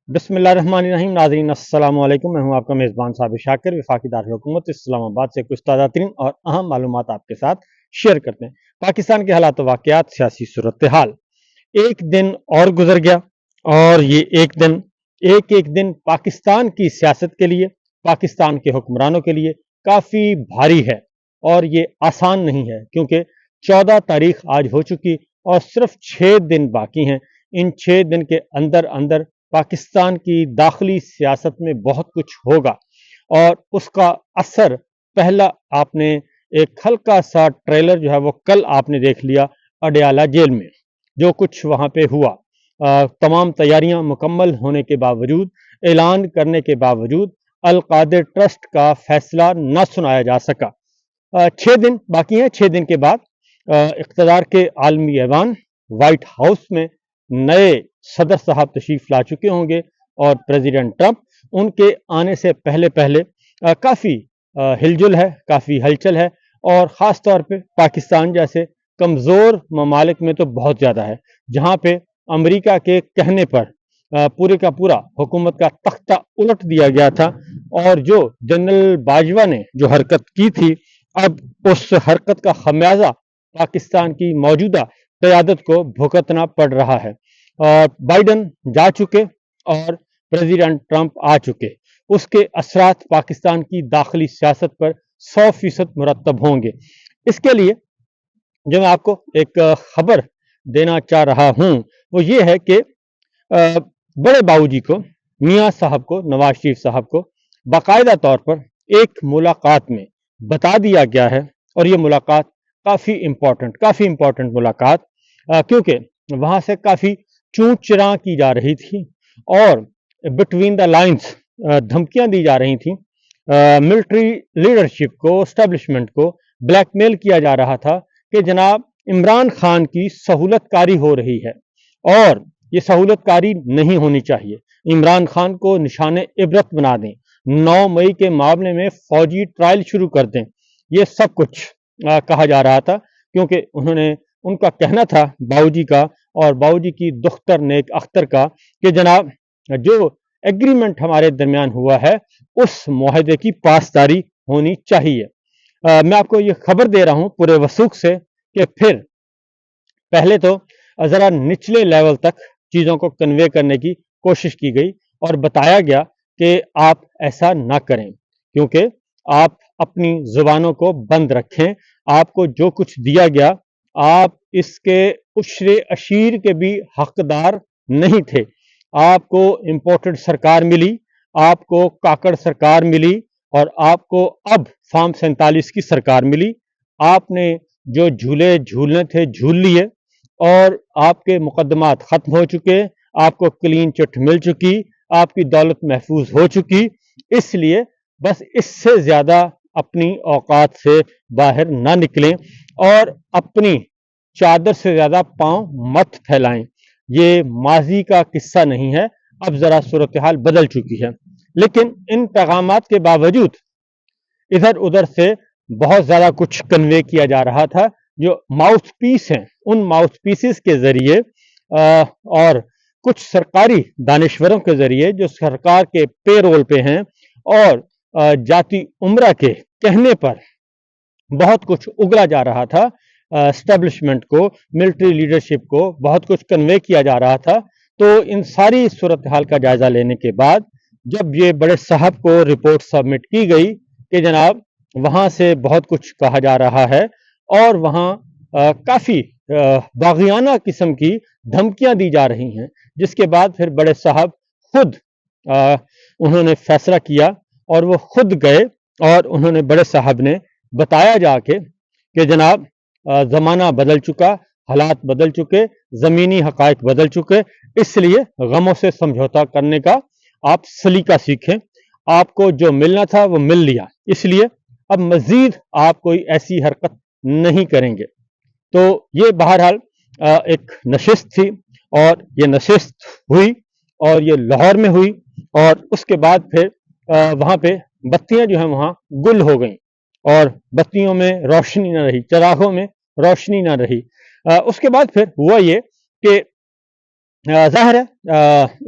بسم اللہ الرحمن الرحیم۔ ناظرین السلام علیکم، میں ہوں آپ کا میزبان صابر شاکر، وفاقی دارالحکومت اسلام آباد سے کچھ تازہ ترین اور اہم معلومات آپ کے ساتھ شیئر کرتے ہیں۔ پاکستان کے حالات و واقعات، سیاسی صورتحال۔ ایک دن اور گزر گیا اور یہ ایک دن پاکستان کی سیاست کے لیے، پاکستان کے حکمرانوں کے لیے کافی بھاری ہے اور یہ آسان نہیں ہے، کیونکہ 14 تاریخ آج ہو چکی اور صرف 6 دن باقی ہیں۔ ان 6 دن کے اندر پاکستان کی داخلی سیاست میں بہت کچھ ہوگا اور اس کا اثر پہلا آپ نے ایک ہلکا سا ٹریلر جو ہے وہ کل آپ نے دیکھ لیا اڈیالہ جیل میں جو کچھ وہاں پہ ہوا۔ تمام تیاریاں مکمل ہونے کے باوجود، اعلان کرنے کے باوجود القادر ٹرسٹ کا فیصلہ نہ سنایا جا سکا۔ 6 دن باقی ہیں۔ 6 دن کے بعد اقتدار کے عالمی ایوان وائٹ ہاؤس میں نئے صدر صاحب تشریف لا چکے ہوں گے اور پریزیڈنٹ ٹرمپ ان کے آنے سے پہلے کافی ہلجل ہے، کافی ہلچل ہے اور خاص طور پہ پاکستان جیسے کمزور ممالک میں تو بہت زیادہ ہے، جہاں پہ امریکہ کے کہنے پر پورے کا پورا حکومت کا تختہ الٹ دیا گیا تھا اور جو جنرل باجوہ نے جو حرکت کی تھی، اب اس حرکت کا خمیازہ پاکستان کی موجودہ قیادت کو بھگتنا پڑ رہا ہے۔ بائیڈن جا چکے اور پریزیڈنٹ ٹرمپ آ چکے، اس کے اثرات پاکستان کی داخلی سیاست پر 100% مرتب ہوں گے۔ اس کے لیے جو میں آپ کو ایک خبر دینا چاہ رہا ہوں وہ یہ ہے کہ بڑے باؤ جی کو، میاں صاحب کو، نواز شریف صاحب کو باقاعدہ طور پر ایک ملاقات میں بتا دیا گیا ہے، اور یہ ملاقات کافی امپورٹنٹ ملاقات، کیونکہ وہاں سے کافی چونچ چراں کی جا رہی تھی اور بٹوین دا لائنز دھمکیاں دی جا رہی تھیں، ملٹری لیڈرشپ کو، اسٹیبلشمنٹ کو بلیک میل کیا جا رہا تھا کہ جناب عمران خان کی سہولت کاری ہو رہی ہے اور یہ سہولت کاری نہیں ہونی چاہیے۔ عمران خان کو نشان عبرت بنا دیں، 9 مئی کے معاملے میں فوجی ٹرائل شروع کر دیں، یہ سب کچھ کہا جا رہا تھا، کیونکہ ان کا کہنا تھا باؤ جی کا اور باؤ جی کی دختر نیک اختر کا کہ جناب جو ایگریمنٹ ہمارے درمیان ہوا ہے اس معاہدے کی پاسداری ہونی چاہیے۔ میں آپ کو یہ خبر دے رہا ہوں پورے وثوق سے کہ پھر پہلے تو ذرا نچلے لیول تک چیزوں کو کنوے کرنے کی کوشش کی گئی اور بتایا گیا کہ آپ ایسا نہ کریں، کیونکہ آپ اپنی زبانوں کو بند رکھیں۔ آپ کو جو کچھ دیا گیا آپ اس کے عشر اشیر کے بھی حقدار نہیں تھے۔ آپ کو امپورٹڈ سرکار ملی، آپ کو کاکڑ سرکار ملی اور آپ کو اب فارم 47 کی سرکار ملی۔ آپ نے جو جھولے جھولنے تھے جھول لیے اور آپ کے مقدمات ختم ہو چکے، آپ کو کلین چٹ مل چکی، آپ کی دولت محفوظ ہو چکی۔ اس لیے بس اس سے زیادہ اپنی اوقات سے باہر نہ نکلیں اور اپنی چادر سے زیادہ پاؤں مت پھیلائیں۔ یہ ماضی کا قصہ نہیں ہے، اب ذرا صورتحال بدل چکی ہے، لیکن ان پیغامات کے باوجود ادھر ادھر سے بہت زیادہ کچھ کنوے کیا جا رہا تھا۔ جو ماؤتھ پیس ہیں، ان ماؤتھ پیسز کے ذریعے اور کچھ سرکاری دانشوروں کے ذریعے جو سرکار کے پے رول پہ ہیں اور جاتی عمرہ کے کہنے پر بہت کچھ اگلا جا رہا تھا، اسٹیبلشمنٹ کو، ملٹری لیڈرشپ کو بہت کچھ کنوے کیا جا رہا تھا۔ تو ان ساری صورتحال کا جائزہ لینے کے بعد جب یہ بڑے صاحب کو رپورٹ سبمٹ کی گئی کہ جناب وہاں سے بہت کچھ کہا جا رہا ہے اور وہاں کافی باغیانہ قسم کی دھمکیاں دی جا رہی ہیں، جس کے بعد پھر بڑے صاحب خود انہوں نے فیصلہ کیا اور وہ خود گئے اور انہوں نے بڑے صاحب نے بتایا جا کے کہ جناب زمانہ بدل چکا، حالات بدل چکے، زمینی حقائق بدل چکے، اس لیے غموں سے سمجھوتا کرنے کا آپ سلیقہ سیکھیں۔ آپ کو جو ملنا تھا وہ مل لیا، اس لیے اب مزید آپ کوئی ایسی حرکت نہیں کریں گے۔ تو یہ بہرحال ایک نشست تھی اور یہ نشست ہوئی اور یہ لاہور میں ہوئی اور اس کے بعد پھر وہاں پہ بتیاں جو ہیں وہاں گل ہو گئیں اور بتیوں میں روشنی نہ رہی، چراغوں میں روشنی نہ رہی۔ اس کے بعد پھر ہوا یہ کہ ظاہر ہے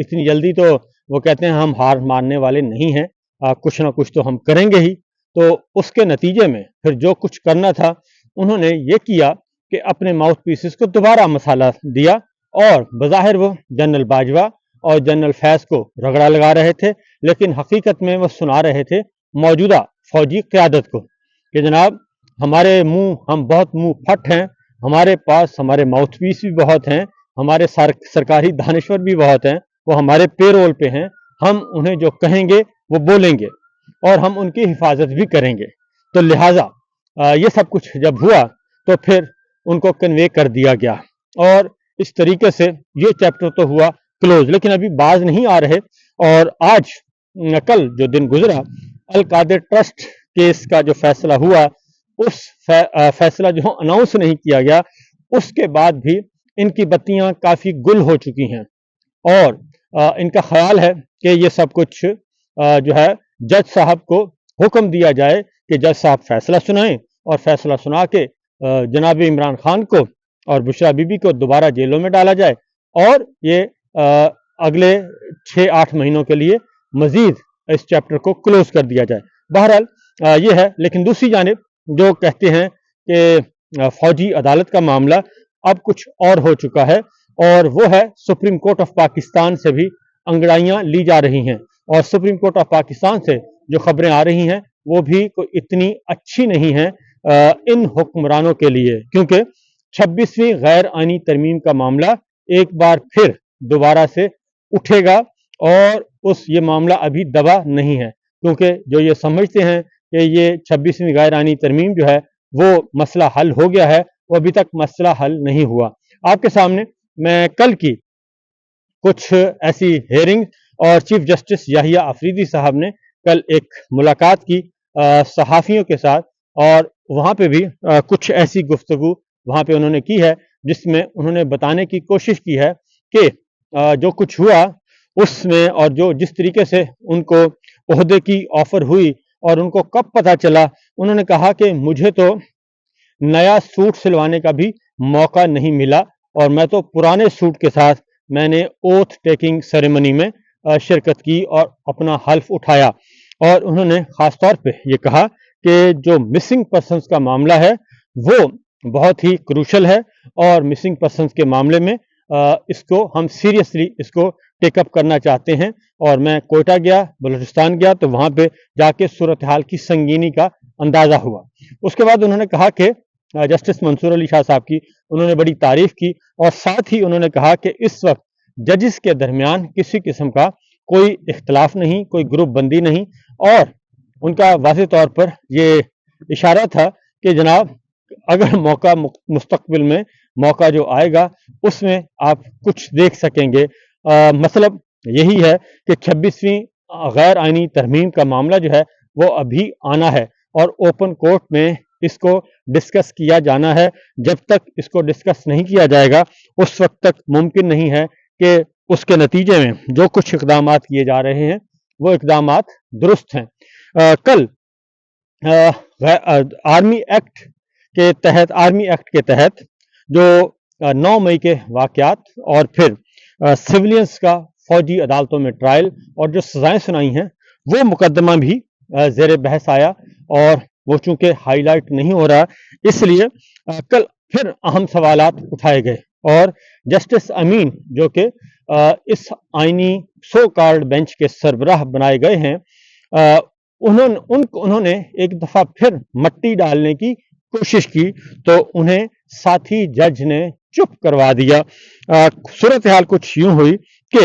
اتنی جلدی تو वो कहते हैं हम हार मानने वाले नहीं हैं, कुछ ना कुछ तो हम करेंगे ही। तो उसके नतीजे में फिर जो कुछ करना था उन्होंने ये किया कि अपने माउथ पीसेस को दोबारा मसाला दिया, और बज़ाहिर वो जनरल बाजवा और जनरल फैज़ को रगड़ा लगा रहे थे, लेकिन हकीकत में वो सुना रहे थे मौजूदा फौजी क़यादत को कि जनाब हमारे हम बहुत मुंह फट हैं, हमारे पास हमारे माउथ पीस भी बहुत हैं, हमारे सरकारी दानिश्वर भी बहुत हैं, वो हमारे पेरोल पे हैं, हम उन्हें जो कहेंगे वो बोलेंगे और हम उनकी हिफाजत भी करेंगे। तो लिहाजा ये सब कुछ जब हुआ तो फिर उनको कन्वे कर दिया गया, और इस तरीके से ये चैप्टर तो हुआ क्लोज। लेकिन अभी बाज नहीं आ रहे, और आज कल जो दिन गुजरा, अल कादिर ट्रस्ट केस का जो फैसला हुआ, उस फैसला जो अनाउंस नहीं किया गया, उसके बाद भी इनकी बत्तियां काफी गुल हो चुकी हैं, और इनका ख्याल है कि ये सब कुछ जो है जज साहब को हुक्म दिया जाए कि जज साहब फैसला सुनाएं, और फैसला सुना के जनाब इमरान खान को और बुशरा बीबी को दोबारा जेलों में डाला जाए, और ये अगले 6-8 महीनों के लिए मजीद इस चैप्टर को क्लोज कर दिया जाए। बहरहाल ये है। लेकिन दूसरी जानिब जो कहते हैं कि फौजी अदालत का मामला अब कुछ और हो चुका है, और वो है सुप्रीम कोर्ट ऑफ पाकिस्तान से भी अंगड़ाइयां ली जा रही हैं, और सुप्रीम कोर्ट ऑफ पाकिस्तान से जो खबरें आ रही हैं वो भी कोई इतनी अच्छी नहीं है इन हुक्मरानों के लिए, क्योंकि 26वीं गैर आईनी तरमीम का मामला एक बार फिर दोबारा से उठेगा, और ये मामला अभी दबा नहीं है, क्योंकि जो ये समझते हैं कि ये 26वीं गैर आईनी तरमीम जो है वो मसला हल हो गया है, वो अभी तक मसला हल नहीं हुआ। आपके सामने मैं कल की कुछ ऐसी हेयरिंग, और चीफ जस्टिस याहिया अफरीदी साहब ने कल एक मुलाकात की सहाफ़ियों के साथ, और वहाँ पे भी कुछ ऐसी गुफ्तगू वहाँ पे उन्होंने की है जिसमें उन्होंने बताने की कोशिश की है कि जो कुछ हुआ उसमें, और जो जिस तरीके से उनको ओहदे की ऑफर हुई और उनको कब पता चला। उन्होंने कहा कि मुझे तो नया सूट सिलवाने का भी मौका नहीं मिला, और मैं तो पुराने सूट के साथ मैंने ओथ टेकिंग सेरेमनी में शिरकत की और अपना हल्फ उठाया। और उन्होंने ख़ास तौर पे ये कहा कि जो मिसिंग पर्सन्स का मामला है वो बहुत ही क्रूशल है, और मिसिंग पर्सन्स के मामले में इसको हम सीरियसली इसको टेकअप करना चाहते हैं। और मैं कोयटा गया, बलूचिस्तान गया, तो वहाँ पे जाके सूरत हाल की संगीनी का अंदाज़ा हुआ। उसके बाद उन्होंने कहा कि जस्टिस मंसूर अली शाह साहब की उन्होंने बड़ी तारीफ की, और साथ ही उन्होंने कहा कि इस वक्त जजिस के दरमियान किसी किस्म का कोई इख्तलाफ नहीं, कोई ग्रुप बंदी नहीं, और उनका वाज़ेह तौर पर ये इशारा था कि जनाब अगर मौका मुस्तकबिल में मौका जो आएगा उसमें आप कुछ देख सकेंगे। मतलब यही है कि 26वीं गैर आईनी तरमीम का मामला जो है वो अभी आना है, और ओपन कोर्ट में इसको डिस्कस किया जाना है। जब तक इसको डिस्कस नहीं किया जाएगा उस वक्त तक मुमकिन नहीं है कि उसके नतीजे में जो कुछ इक़दामात किए जा रहे हैं वो इक़दामात दुरुस्त हैं। कल आर्मी एक्ट के तहत जो 9 मई के वाक़यात, और फिर सिविलियंस का फौजी अदालतों में ट्रायल और जो सजाएं सुनाई हैं, वो मुकदमा भी ज़ेर बहस आया, और वो चूंकि हाईलाइट नहीं हो रहा, इसलिए कल फिर अहम सवालात उठाए गए। और जस्टिस अमीन जो कि इस आईनी सो कॉल्ड बेंच के सरबराह बनाए गए हैं, उन्होंने एक दफ़ा फिर मट्टी डालने की कोशिश की, तो उन्हें साथी जज ने चुप करवा दिया। सूरत हाल कुछ यूं हुई कि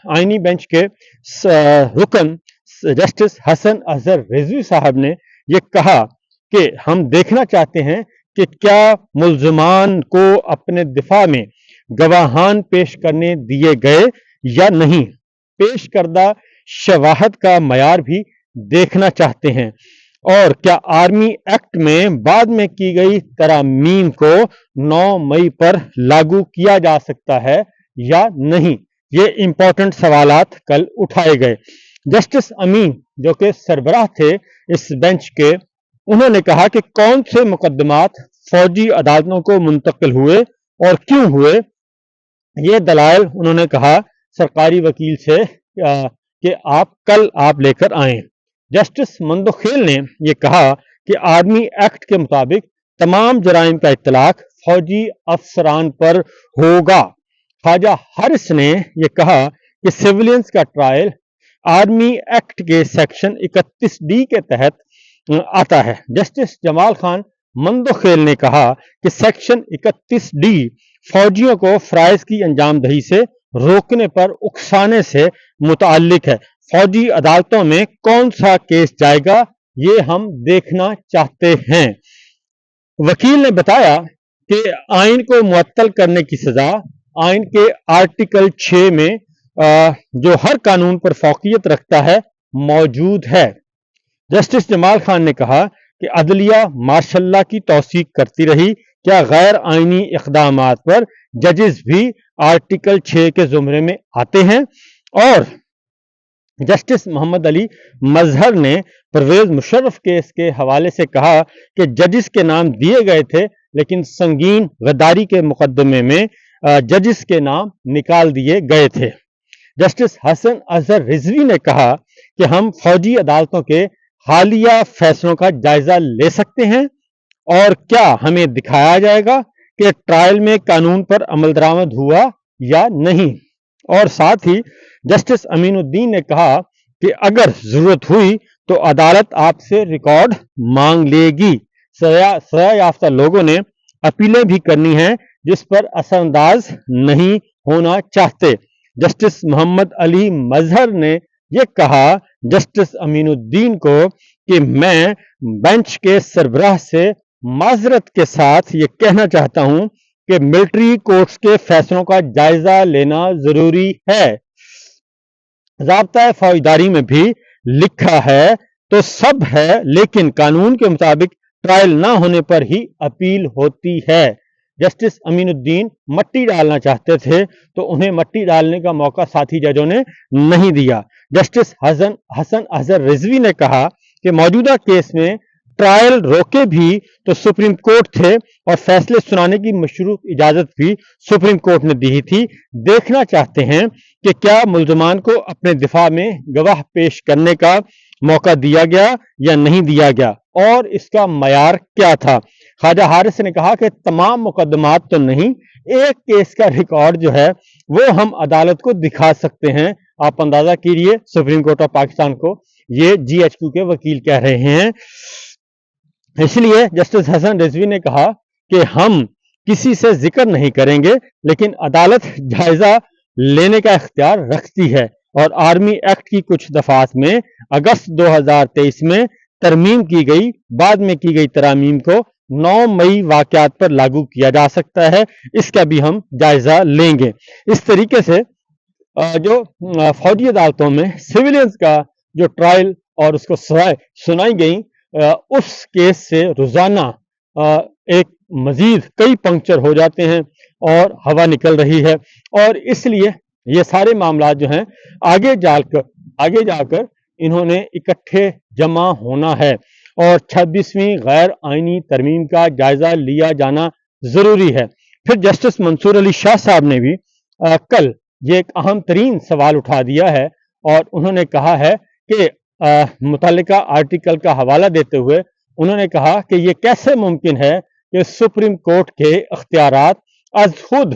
आईनी बेंच के रुकन जस्टिस हसन अजहर रिजवी साहब ने ये कहा कि हम देखना चाहते हैं कि क्या मुल्ज़िमान को अपने दिफा में गवाहान पेश करने दिए गए या नहीं। पेश करदा शवाहद का मयार भी देखना चाहते हैं, और क्या आर्मी एक्ट में बाद में की गई तरामीम को 9 मई पर लागू किया जा सकता है या नहीं। ये इंपॉर्टेंट सवालात कल उठाए गए। जस्टिस अमीन जो कि सरबराह थे इस बेंच के, उन्होंने कहा कि कौन से मुकदमात फौजी अदालतों को मुंतकिल हुए और क्यों हुए। ये दलाइल उन्होंने कहा सरकारी वकील से कि कल आप लेकर आएं। जस्टिस मंदोखेल ने यह कहा कि आर्मी एक्ट के मुताबिक तमाम जराइम का इत्तलाक फौजी अफसरान पर होगा। ख्वाजा हारिस ने यह कहा कि सिविलियंस का ट्रायल आर्मी एक्ट के सेक्शन 31D के तहत आता है। जस्टिस जमाल खान मंदोखेल ने कहा कि सेक्शन 31D फौजियों को फराइज की अंजामदही से रोकने पर उकसाने से मुताल्लिक है। फौजी अदालतों में कौन सा केस जाएगा, ये हम देखना चाहते हैं। वकील ने बताया कि आइन को मुअत्तल करने की सजा आइन के आर्टिकल 6 में जो हर कानून पर फौकियत रखता है मौजूद है। जस्टिस जमाल खान ने कहा कि अदलिया मार्शल्ला की तौसीक करती रही, क्या गैर आइनी इक़दामात पर जजेस भी आर्टिकल 6 के जुमरे में आते हैं। और जस्टिस मोहम्मद अली मजहर ने परवेज मुशर्रफ केस के हवाले से कहा कि जजेस के नाम दिए गए थे, लेकिन संगीन गद्दारी के मुकदमे में जजेस के नाम निकाल दिए गए थे। जस्टिस हसन अजहर रिजवी ने कहा कि हम फौजी अदालतों के हालिया फैसलों का जायजा ले सकते हैं और क्या हमें दिखाया जाएगा कि ट्रायल में कानून पर अमल दरामद हुआ या नहीं। और साथ ही जस्टिस अमीनुद्दीन ने कहा कि अगर जरूरत हुई तो अदालत आपसे रिकॉर्ड मांग लेगी। सजा याफ्ता लोगों ने अपीलें भी करनी हैं जिस पर असरअंदाज नहीं होना चाहते। जस्टिस मोहम्मद अली मजहर ने यह कहा जस्टिस अमीनुद्दीन को कि मैं बेंच के सरबराह से माजरत के साथ ये कहना चाहता हूं कि मिलिट्री कोर्ट्स के फैसलों का जायजा लेना जरूरी है। ज़ाब्ता फौजदारी में भी लिखा है तो सब है, लेकिन कानून के मुताबिक ट्रायल ना होने पर ही अपील होती है। जस्टिस अमीनुद्दीन मट्टी डालना चाहते थे तो उन्हें मट्टी डालने का मौका साथी जजों ने नहीं दिया। जस्टिस हसन अजहर रिजवी ने कहा कि मौजूदा केस में ट्रायल रोके भी तो सुप्रीम कोर्ट थे और फैसले सुनाने की मशरूत इजाजत भी सुप्रीम कोर्ट ने दी थी। देखना चाहते हैं कि क्या मुल्जमान को अपने दिफा में गवाह पेश करने का मौका दिया गया या नहीं दिया गया और इसका मयार क्या था। ख्वाजा हारिस ने कहा कि तमाम मुकदमात तो नहीं, एक केस का रिकॉर्ड जो है वो हम अदालत को दिखा सकते हैं। आप अंदाजा कीजिए सुप्रीम कोर्ट ऑफ पाकिस्तान को ये GHQ के वकील कह रहे हैं। इसलिए जस्टिस हसन रिजवी ने कहा कि हम किसी से जिक्र नहीं करेंगे, लेकिन अदालत जायजा लेने का इख्तियार रखती है और आर्मी एक्ट की कुछ दफात में अगस्त 2023 में तरमीम की गई, बाद में की गई तरामीम को 9 मई वाकयात पर लागू किया जा सकता है, इसका भी हम जायजा लेंगे। इस तरीके से जो फौजी अदालतों में सिविलियंस का जो ट्रायल और उसको सजाएं सुनाई गई, उस केस से रोजाना एक मजीद कई पंक्चर हो जाते हैं और हवा निकल रही है। और इसलिए ये सारे मामला जो हैं आगे जाकर इन्होंने इकट्ठे जमा होना है और 26वीं गैर आइनी तरमीम का जायजा लिया जाना जरूरी है। फिर जस्टिस मंसूर अली शाह साहब ने भी कल ये एक अहम तरीन सवाल उठा दिया है और उन्होंने कहा है कि मुतल्लिका आर्टिकल का हवाला देते हुए उन्होंने कहा कि ये कैसे मुमकिन है कि सुप्रीम कोर्ट के इख्तियारात अज खुद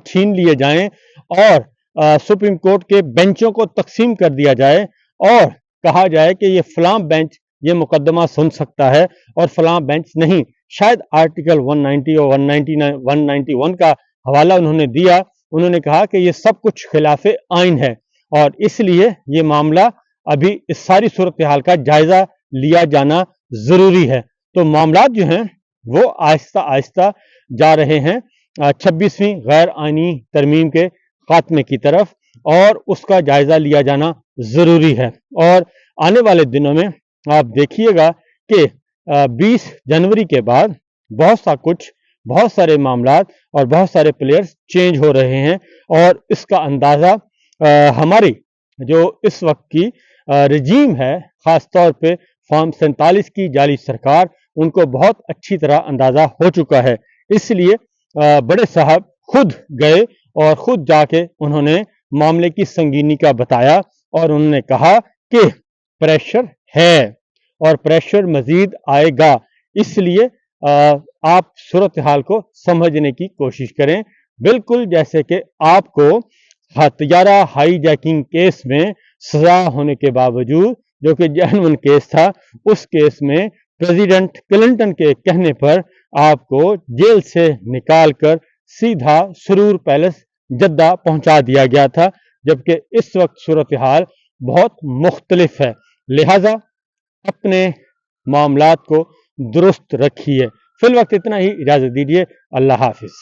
छीन लिए जाएं और सुप्रीम कोर्ट के बेंचों को तकसीम कर दिया जाए और कहा जाए कि ये फलां बेंच ये मुकदमा सुन सकता है और फलां बेंच नहीं। शायद आर्टिकल 190 और 199 191 का हवाला उन्होंने दिया। उन्होंने कहा कि ये सब कुछ खिलाफे आइन है और इसलिए ये मामला अभी इस सारी सूरत हाल का जायजा लिया जाना जरूरी है। तो मामला जो हैं वो आहिस्ता आहिस्ता जा रहे हैं 26वीं गैर आइनी तरमीम के खात्मे की तरफ और उसका जायजा लिया जाना जरूरी है। और आने वाले दिनों में आप देखिएगा कि 20 जनवरी के बाद बहुत सारे मामलात और बहुत सारे प्लेयर्स चेंज हो रहे हैं और इसका अंदाजा हमारी जो इस वक्त की रजीम है, खास तौर पे फॉर्म 47 की जाली सरकार, उनको बहुत अच्छी तरह अंदाजा हो चुका है। इसलिए बड़े साहब खुद गए और खुद जाके उन्होंने معاملے کی سنگینی کا بتایا اور انہوں نے کہا کہ پریشر ہے اور پریشر مزید آئے گا، اس لیے آپ صورتحال کو سمجھنے کی کوشش کریں، بالکل جیسے کہ آپ کو طیارہ ہائی جیکنگ کیس میں سزا ہونے کے باوجود، جو کہ جینون کیس تھا، اس کیس میں پریزیڈنٹ کلنٹن کے کہنے پر آپ کو جیل سے نکال کر سیدھا سرور پیلس جدہ پہنچا دیا گیا تھا، جبکہ اس وقت صورتحال بہت مختلف ہے، لہذا اپنے معاملات کو درست رکھیے۔ فی الوقت اتنا ہی، اجازت دیجیے، اللہ حافظ۔